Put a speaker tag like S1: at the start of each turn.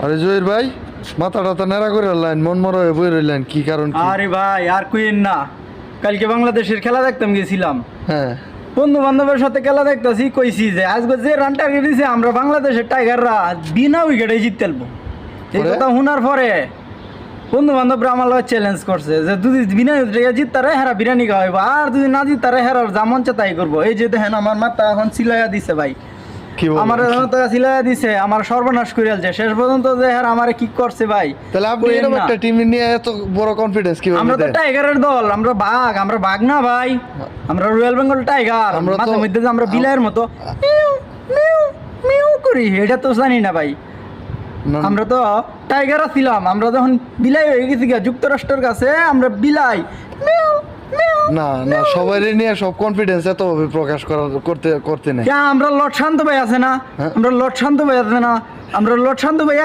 S1: আরে জহির ভাই, মাথা টাথা নেড়া করে রইলেন, মন মরা হয়ে বই রইলেন, কি কারণ কি?
S2: আরে ভাই আর কইেন না, কালকে বাংলাদেশের খেলা দেখতাম গেছিলাম।
S1: হ্যাঁ,
S2: বন্ধু বান্ধবের সাথে খেলা দেখতেছি, কইছি যে আজকে যে রান টার্গেট দিছে আমরা বাংলাদেশের টাইগাররা বিনা উইকেটে জিততে পারবো। এই কথা শোনার পরে বন্ধু বান্ধবরা আমার লগে চ্যালেঞ্জ করছে যে যদি বিনা উইকেটে জিততারে হেরা বিরিয়ানি খাওয়াইবো, আর যদি না জিততারে হেরার যা মন চায় তাই করবো। এই যে দেখেন আমার মাথা এখন সিলাইয়া দিছে ভাই,
S1: কি বলেন?
S2: আমার সিলাইয়া দিছে, আমার সর্বনাশ করে আলছে শেষ পর্যন্ত যে হেরা আমারে কি করছে ভাই।
S1: তাহলে আপনি
S2: কইেন
S1: এরকম
S2: না।
S1: একটা টিম নিয়ে এত বড় কনফিডেন্স কিভাবে
S2: আমরা তো
S1: দেন?
S2: টাইগারের দল, আমরা বাঘ না ভাই, আমরা রয়্যাল বেঙ্গল টাইগার।
S1: আমরা তো-
S2: মাঝে মধ্যে যে আমরা বিলাইয়ের মতো মিউ মিউ মিউ করি, এটা তো জানি না ভাই।
S1: না,
S2: আমরা তো টাইগার ছিলাম, আমরা যখন বিলাই হয়ে গেছি গিয়া যুক্তরাষ্ট্রের কাছে আমরা বিলাই মিউ মিউ।
S1: না না, সবাই নিয়ে সব কনফিডেন্স এতভাবে প্রকাশ করতে নেই।
S2: আমরা লর্ড শান্ত ভাই আছে না, আমরা লর্ড শান্ত ভাই আছে না, আমরা লর্ড শান্ত ভাই